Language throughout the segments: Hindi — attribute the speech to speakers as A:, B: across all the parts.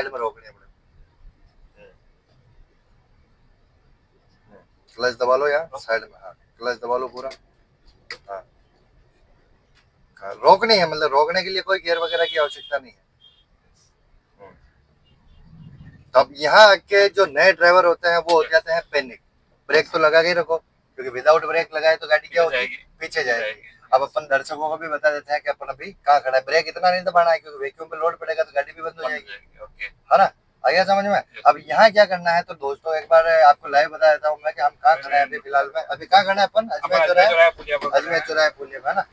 A: साइड में रोकनी है। क्लच दबा लो यार साइड में। हाँ क्लच दबा लो पूरा। हाँ रोकनी है, मतलब रोकने के लिए कोई गियर वगैरह की आवश्यकता नहीं है। तो अब यहाँ के जो नए ड्राइवर होते हैं वो हो जाते हैं पैनिक। ब्रेक तो लगा के ही रखो, क्योंकि विदाउट ब्रेक लगाए तो गाड़ी क्या होगी, पीछे जाएगी। अब अपन दर्शकों को भी बता देते हैं कि अपन अभी कहाँ खड़ा है। ब्रेक इतना नहीं दबाना है, क्योंकि वैक्यूम पे लोड पड़ेगा तो गाड़ी भी बंद हो जाएगी। है ना, आ गया समझ में। अब यहाँ क्या करना है, तो दोस्तों एक बार आपको लाइव बता देता हूँ मैं कि हम कहाँ खड़े हैं अभी फिलहाल में। अभी कहाँ खड़े हैं अपन, अजमेर चौराहे, अजमेर चौराहे पुलिया पे, है ना।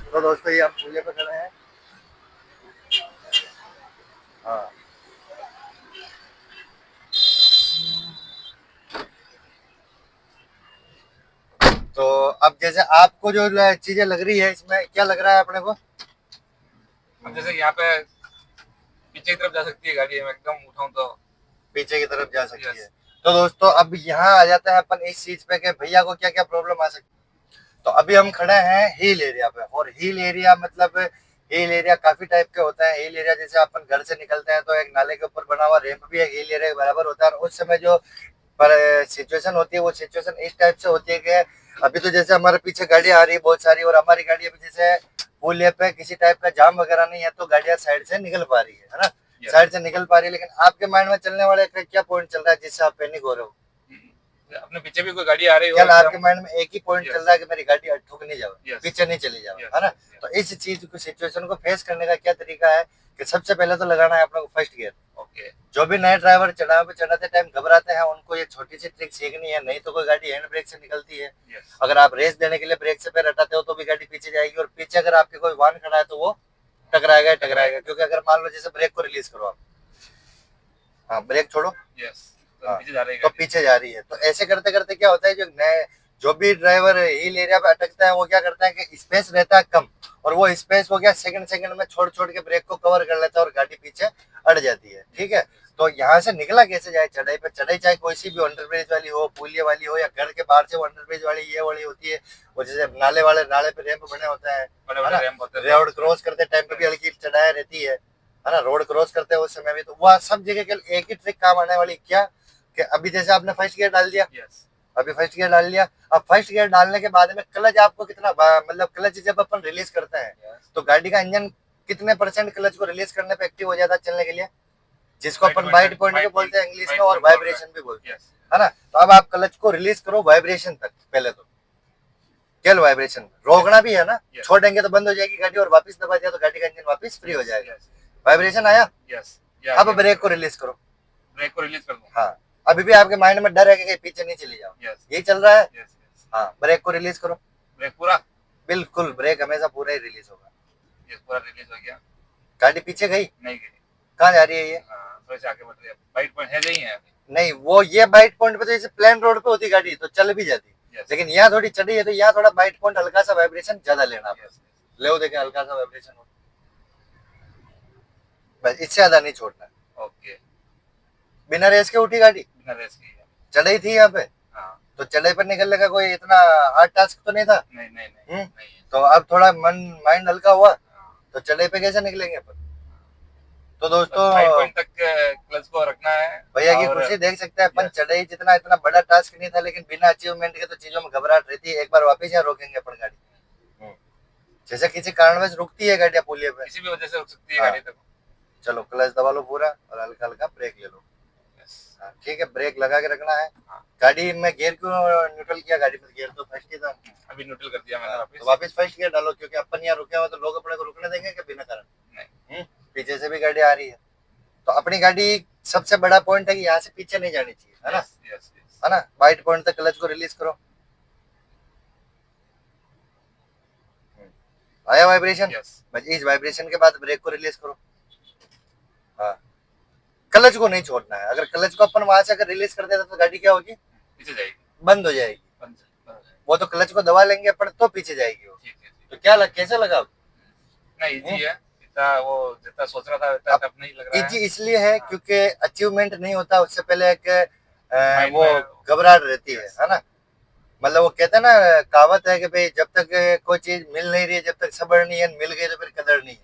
A: तो दोस्तों ये हम पुलिया पे खड़े हैं। हाँ तो अब जैसे आपको जो चीजें लग रही है, इसमें क्या लग रहा है अपने को।
B: अब जैसे यहाँ पे पीछे की तरफ जा सकती है गाड़ी, मैं एकदम उठाऊं तो
A: पीछे की तरफ जा सकती है। तो दोस्तों अब यहाँ आ जाता है अपन इस चीज पे कि भैया को क्या क्या प्रॉब्लम आ सकती है। तो अभी हम खड़े हैं हिल एरिया पे, और हिल एरिया मतलब हिल एरिया काफी टाइप के होता है। हिल एरिया जैसे अपन घर से निकलते हैं तो एक नाले के ऊपर बना हुआ रैंप भी एक हिल एरिया के बराबर होता है। और उस समय जो पर सिचुएशन होती है वो सिचुएशन इस टाइप से होती है कि अभी तो जैसे हमारे पीछे गाड़ी आ रही है बहुत सारी, और हमारी गाड़ी अभी जैसे पुल पे किसी टाइप का जाम वगैरह नहीं है तो गाड़ियां साइड से निकल पा रही है ना, साइड से निकल पा रही है। लेकिन आपके माइंड में चलने वाले क्या पॉइंट चल रहा है जिससे आप पैनिक हो रहे हो।
B: अपने पीछे भी कोई गाड़ी आ रही हो,
A: क्या आपके माइंड में एक ही पॉइंट चल रहा है कि मेरी गाड़ी ठुक नहीं जाए, पीछे नहीं चली जाए, है ना। तो इस चीज को सिचुएशन को फेस करने का क्या तरीका है कि सबसे पहले तो लगाना है अपने को फर्स्ट गियर। ओके, जो भी नए ड्राइवर चढ़ाव पे चढ़ाते टाइम घबराते हैं उनको ये छोटी सी ट्रिक सीखनी है, नहीं तो कोई गाड़ी हैंड ब्रेक से निकलती है। अगर आप रेस देने के लिए ब्रेक से पैर हटाते हो तो भी गाड़ी पीछे जाएगी, और पीछे अगर आपके कोई वाहन खड़ा है तो वो टकराएगा टकराएगा। क्योंकि अगर मान लो जैसे ब्रेक को रिलीज करो आप, हाँ ब्रेक छोड़ो, हाँ, तो पीछे जा रही है। तो ऐसे करते करते क्या होता है, जो नए जो भी ड्राइवर हिल एरिया पे अटकता है वो क्या करता है कि स्पेस रहता है कम, और वो स्पेस हो गया सेकंड सेकंड में छोड़ छोड़ के ब्रेक को कवर कर लेता है और गाड़ी पीछे अड़ जाती है। ठीक है, तो यहाँ से निकला कैसे जाए चढ़ाई पे। चढ़ाई चाहे कोई सी भी अंडरब्रिज वाली हो, पुलिया वाली हो, या घर के बाहर से वो अंडरब्रिज वाली ये वाली होती है, वो जैसे नाले वाले नाले पे रैंप बने होते हैं, रोड क्रॉस करते टाइम पे भी हल्की चढ़ाई रहती है ना। रोड क्रॉस करते हैं उस समय भी, तो वह सब जगह के एक ही ट्रिक काम आने वाली क्या कि अभी जैसे आपने फर्स्ट गियर डाल दिया, अभी फर्स्ट गियर डाल लिया। अब फर्स्ट गियर डालने के बाद में क्लच आपको कितना, मतलब क्लच जब अपन रिलीज करते हैं तो गाड़ी का इंजन कितने परसेंट क्लच को रिलीज करने पे एक्टिव हो जाता है चलने के लिए, जिसको अपन बाइट पॉइंट भी बोलते हैं इंग्लिश में, और वाइब्रेशन भी बोलते हैं, है ना। तो अब आप क्लच को रिलीज करो वाइब्रेशन तक, पहले तो केवल वाइब्रेशन, रोकना भी है ना, छोड़ेंगे तो बंद हो जाएगी गाड़ी, और वापस दबा दिया तो गाड़ी का इंजन वापस फ्री हो जाएगा। वाइब्रेशन आया, अब ब्रेक को रिलीज करो, ब्रेक को रिलीज कर दो। हाँ, अभी भी आपके माइंड में डर है कि पीछे नहीं चली जाओ, यही चल रहा है। हाँ, ब्रेक को रिलीज करो, ब्रेक पूरा, बिल्कुल ब्रेक हमेशा पूरा ही रिलीज होगा। ये पूरा रिलीज हो गया, गाड़ी पीछे गई नहीं गई, कहाँ जा रही है ये, थोड़ी सी आगे बढ़ रही है, बाइट पॉइंट है नहीं है नहीं, वो ये बाइट पॉइंट पे तो जैसे प्लेन रोड पे होती गाड़ी तो चल भी जाती, लेकिन यहाँ थोड़ी चढ़ी है तो यहाँ थोड़ा बाइट पॉइंट हल्का सा वाइब्रेशन ज्यादा लेना, ले देखे हल्का सा वाइब्रेशन हो, बस इससे ज्यादा नहीं छोड़ना। ओके, बिना रेस के उठी गाड़ी, बिना रेस की चढ़ाई थी यहाँ पे, हाँ, तो चढ़ाई पर निकलने का कोई इतना हार्ड टास्क तो नहीं था। नहीं नहीं नहीं, नहीं। तो अब थोड़ा मन माइंड हल्का हुआ, तो चढ़ाई पे कैसे निकलेंगे अपन। तो दोस्तों तक क्लच को रखना है, भैया की खुशी देख सकते हैं अपन। चढ़ाई जितना इतना बड़ा टास्क नहीं था, लेकिन बिना अचीवमेंट के तो चीजों में घबराहट रहती है। एक बार वापस यहाँ रोकेंगे अपन गाड़ी, जैसे किसी कारणवश रुकती है गाड़ियां पुलिया पे, किसी भी वजह से रुक सकती है गाड़ी तक। चलो क्लच दबा लो पूरा और हल्का हल्का ब्रेक ले लो, ठीक है, ब्रेक लगा के रखना है। गाड़ी में गियर क्यों न्यूट्रल किया, गाड़ी में गियर तो फर्स्ट ही था, अभी न्यूट्रल कर दिया मैंने वापस। तो वापस फर्स्ट गियर डालो, क्योंकि अपन यहाँ रुके हुए तो लोग अपने को रुकने देंगे कि बिना कारण नहीं, पीछे से भी गाड़ी आ रही है। तो अपनी गाड़ी सबसे बड़ा पॉइंट है कि यहाँ से पीछे नहीं जानी चाहिए, है ना, है ना। वाइट पॉइंट तक क्लच को रिलीज करो, आया वाइब्रेशन, बस इस वाइब्रेशन के बाद ब्रेक को रिलीज करो। हाँ, क्लच को नहीं छोड़ना है। अगर क्लच को अपन वहां से अगर रिलीज कर देते तो गाड़ी क्या होगी, पीछे जाएगी, बंद हो जाएगी। वो तो क्लच को दबा लेंगे अपन तो पीछे जाएगी वो। तो क्या कैसे लगा, नहीं इजी है, इतना वो जितना सोच रहा था उतना टफ नहीं लग रहा है। इजी इसलिए है क्योंकि अचीवमेंट नहीं होता उससे पहले एक वो घबराहट रहती है ना। मतलब वो कहते हैं ना, कहावत है कि भाई जब तक कोई चीज मिल नहीं रही है, जब तक सब्र नहीं है, मिल गई तो फिर कदर नहीं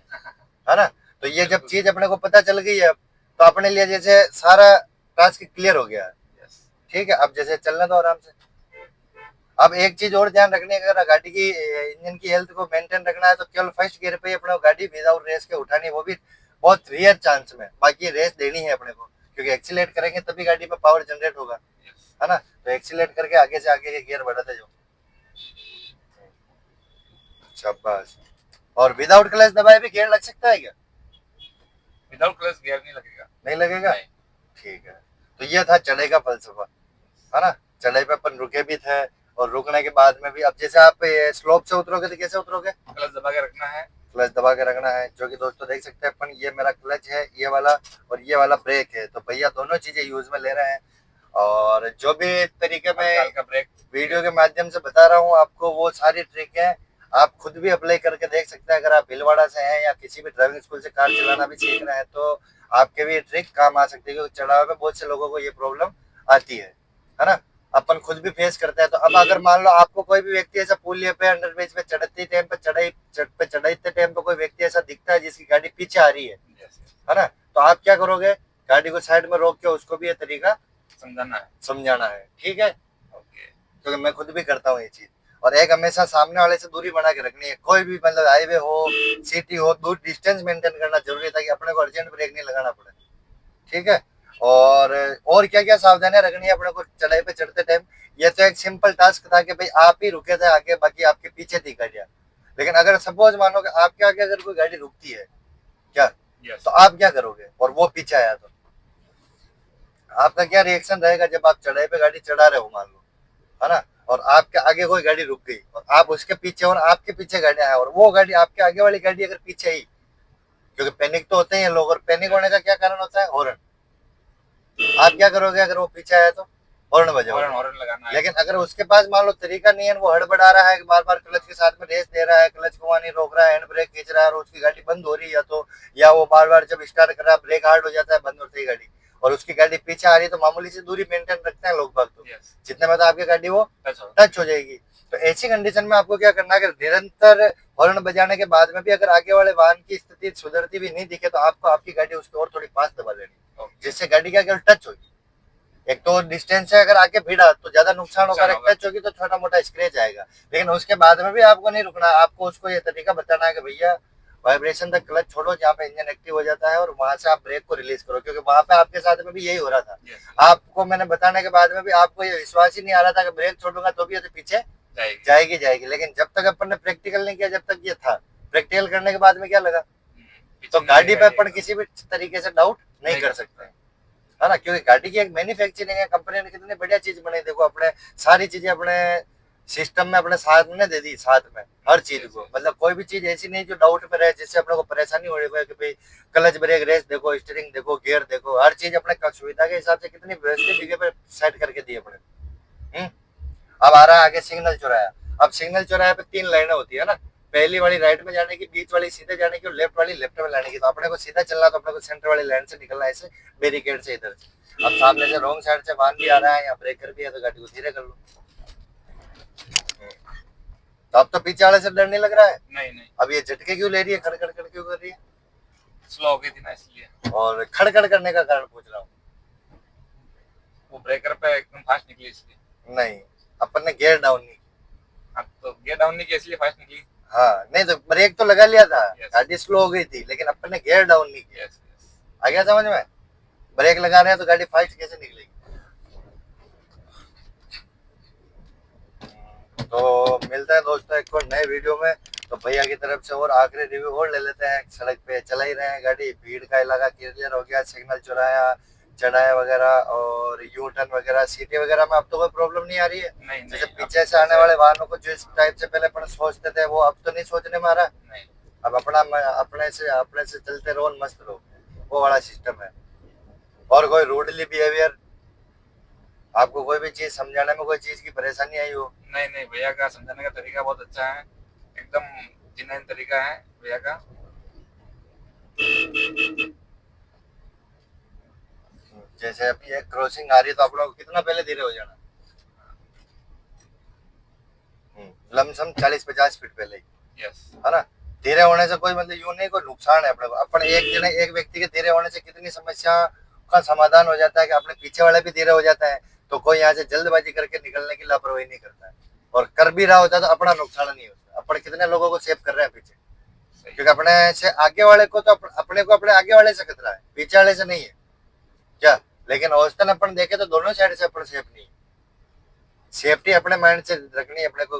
A: है ना। तो ये जब चीज अपने को पता चल गई है तो अपने लिए जैसे सारा टास्क क्लियर हो गया है।
B: यस
A: ठीक है, अब जैसे चलने दो आराम से। अब एक चीज और ध्यान रखनी है, अगर गाड़ी की इंजन की हेल्थ को मेंटेन रखना है तो केवल फर्स्ट गियर पे ही अपने को गाड़ी विदाउट रेस के उठानी है, वो भी बहुत रेयर चांस में। बाकी रेस देनी है अपने को, क्योंकि एक्सीलेट करेंगे तभी गाड़ी में पावर जनरेट होगा,
B: यस
A: है ना। तो एक्सीलेट करके आगे से आगे के गियर बढ़ाते जाओ। शाबाश। और विदाउट क्लच दबाए भी गियर लग सकता है क्या?
B: विदाउट क्लच गियर नहीं लगेगा।
A: नहीं लगेगा?
B: नहीं।
A: ठीक है। तो ये था चढ़ाई का फलसफा, है ना। चढ़ाई पे अपन रुके भी थे और रुकने के बाद में भी, अब जैसे आप स्लोप से उतरोगे तो कैसे उतरोगे?
B: क्लच दबा के रखना है।
A: क्लच दबा के रखना है, जो कि दोस्तों देख सकते हैं अपन, ये मेरा क्लच है ये वाला, और ये वाला ब्रेक है। तो भैया दोनों चीजें यूज में ले रहे हैं, और जो भी तरीके में
B: का ब्रेक
A: वीडियो के माध्यम से बता रहा हूँ आपको, वो सारी ट्रिक है, आप खुद भी अप्लाई करके देख सकते हैं। अगर आप भीलवाड़ा से हैं या किसी भी ड्राइविंग स्कूल से कार चलाना भी सीख रहे हैं तो आपके भी ये ट्रिक काम आ सकती है, क्योंकि चढ़ाव में बहुत से लोगों को ये प्रॉब्लम आती है ना। अपन खुद भी फेस करते हैं। तो अब अगर मान लो आपको कोई भी व्यक्ति ऐसा पुलिया पे, अंडरब्रिज पे चढ़ते टाइम पे, चढ़ाते टाइम पे कोई व्यक्ति ऐसा दिखता है जिसकी गाड़ी पीछे आ रही है ना, तो आप क्या करोगे? गाड़ी को साइड में रोक के उसको भी ये तरीका समझाना है। ठीक है, क्योंकि मैं खुद भी करता हूँ ये चीज। और एक हमेशा सामने वाले से दूरी बना के रखनी है, कोई भी मतलब हाईवे हो, सिटी हो, दूर डिस्टेंस मेंटेन करना जरूरी है, ताकि अपने को अर्जेंट ब्रेक नहीं लगाना पड़े। ठीक है, और क्या क्या सावधानियां रखनी है अपने को चढ़ाई पे चढ़ते टाइम? ये तो एक सिंपल टास्क था कि भाई आप ही रुके थे आगे, बाकी आपके पीछे थी गाड़ियां। लेकिन अगर सपोज मानो कि आपके आगे अगर कोई गाड़ी रुकती है क्या, तो आप क्या करोगे और वो पीछे आया तो आपका क्या रिएक्शन रहेगा? जब आप चढ़ाई पे गाड़ी चढ़ा रहे हो मान लो, है ना, और आपके आगे कोई गाड़ी रुक गई और आप उसके पीछे और आपके पीछे गाड़ी आया, और वो गाड़ी आपके आगे वाली गाड़ी अगर पीछे ही, क्योंकि पैनिक तो होते हैं लोग, और पैनिक होने का क्या कारण होता है? हॉर्न। आप क्या करोगे अगर वो पीछे आया तो? हॉर्न बजाओगे।
B: हॉर्न लगाना है।
A: लेकिन अगर उसके पास मान लो तरीका नहीं है, वो हड़बड़ा रहा है, बार बार क्लच के साथ में रेस दे रहा है, क्लच को नहीं रोक रहा है, हैंड ब्रेक खींच रहा है और उसकी गाड़ी बंद हो रही है, तो या वो बार बार जब स्टार्ट कर रहा है ब्रेक हार्ड हो जाता है, बंद होती है गाड़ी, और उसकी गाड़ी पीछे आ रही है, तो मामूली सी दूरी मेंटेन रखते हैं लोग बाग, तो जितने में तो आपकी गाड़ी वो टच हो जाएगी। तो ऐसी कंडीशन में आपको क्या करना है? अगर निरंतर हॉर्न बजाने के बाद में भी अगर आगे वाले वाहन की स्थिति सुधरती भी नहीं दिखे, तो आपको आपकी गाड़ी उसकी और थोड़ी पास दबा लेनी, जिससे गाड़ी क्या केवल टच होगी। एक तो डिस्टेंस से अगर आके भिड़ा तो ज्यादा नुकसान होगा, टच होगी तो छोटा मोटा स्क्रैच आएगा, लेकिन उसके बाद में भी आपको नहीं रुकना। आपको उसको ये तरीका बताना है कि भैया वाइब्रेशन तक क्लच छोड़ो, जहाँ पे इंजन एक्टिव हो जाता है, और वहां से आप ब्रेक को रिलीज करो, क्योंकि वहां पे आपके साथ में भी यही हो रहा था। आपको मैंने बताने के बाद में भी आपको ये विश्वास ही नहीं आ रहा था कि ब्रेक छोड़ूंगा तो भी ये तो पीछे जाएगी। लेकिन जब तक अपन ने प्रैक्टिकल नहीं किया, जब तक ये था, प्रैक्टिकल करने के बाद में क्या लगा? तो गाड़ी पे अपन किसी भी तरीके से डाउट नहीं कर सकते, है ना, क्योंकि गाड़ी की एक मैन्युफैक्चरिंग है, कंपनी ने कितनी बढ़िया चीज बनाई। देखो अपने सारी चीजें अपने सिस्टम में अपने साथ में दे दी, साथ में हर चीज को, मतलब कोई भी चीज ऐसी नहीं जो डाउट में रहे, जिससे अपने को परेशानी हो रही है कि भाई क्लच ब्रेक रेस देखो, स्टीयरिंग देखो, गियर देखो, हर चीज अपने सुविधा के हिसाब से कितनी व्यवस्थित जगह पे सेट करके दी अपने। अब आ रहा है आगे सिग्नल चौराया। अब सिग्नल चौराहे पे 3 लाइनें होती है ना, पहली वाली राइट में जाने की, बीच वाली सीधे जाने की, और लेफ्ट वाली लेफ्ट में लाने की। तो अपने को सीधा चलना, तो अपने को सेंटर वाली लाइन से निकलना है, ऐसे बैरिकेड से इधर से। अब सामने से रॉन्ग साइड से वाहन भी आ रहा है या ब्रेकर भी है, तो गाड़ी को धीरे कर लो। तो अब तो पीछे वाले से डर नहीं लग रहा है?
B: नहीं।
A: अब ये झटके क्यों ले रही है, खड़खड़ कर क्यों कर रही है?
B: स्लो हो गई थी ना इसलिए।
A: और खड़खड़ करने का कारण पूछ रहा हूँ।
B: वो ब्रेकर पे एकदम फास्ट निकली इसलिए।
A: नहीं, अपन ने गियर डाउन नहीं
B: किया। तो गियर डाउन नहीं किया इसलिए फास्ट निकली।
A: हाँ, नहीं तो ब्रेक तो लगा लिया था, गाड़ी स्लो हो गई थी, लेकिन अपन ने गियर डाउन नहीं किया। आ गया समझ में? ब्रेक लगा रहे हैं तो गाड़ी फास्ट कैसे निकलेगी? तो मिलता है दोस्तों एक और नए वीडियो में। तो भैया की तरफ से और आखिरी रिव्यू और ले लेते हैं। सड़क पे चला ही रहे हैं गाड़ी, भीड़ का इलाका क्लियर हो गया, सिग्नल चौराया, चढ़ाया वगैरह और यू टर्न वगैरह, सिटी वगैरह में अब तो कोई प्रॉब्लम नहीं आ रही है।
B: नहीं,
A: जैसे पीछे से आने वाले वाहनों को जिस टाइप से पहले अपन सोचते थे, वो अब तो नहीं सोचने में आ रहा। अब अपने से चलते रहो, मस्त रहो, वो वाला सिस्टम है। और कोई रूडली बिहेवियर, आपको कोई भी चीज समझाने में कोई चीज की परेशानी आई हो?
B: नहीं, भैया का समझाने का तरीका बहुत अच्छा है, एकदम जेन्युइन तरीका है भैया का।
A: जैसे अभी एक क्रॉसिंग आ रही है तो आप लोग कितना पहले धीरे हो जाना, लमसम 40-50 फीट पहले ही, है ना। धीरे होने से कोई मतलब यूं नहीं कोई नुकसान है अपने को। अपन एक व्यक्ति के धीरे होने से कितनी समस्या का समाधान हो जाता है कि अपने पीछे वाला भी धीरे हो जाता है, तो कोई यहाँ से जल्दबाजी करके निकलने की लापरवाही नहीं करता है, और कर भी रहा होता है तो अपना नुकसान नहीं होता। अपन कितने लोगों को सेव कर रहे हैं पीछे, क्योंकि अपने से आगे वाले को तो अपने को अपने आगे वाले से खतरा है, पीछे वाले से नहीं है क्या। लेकिन औसतन अपन देखे तो दोनों साइड से अपन सेफ नहीं है। सेफ्टी अपने माइंड से रखनी है अपने को।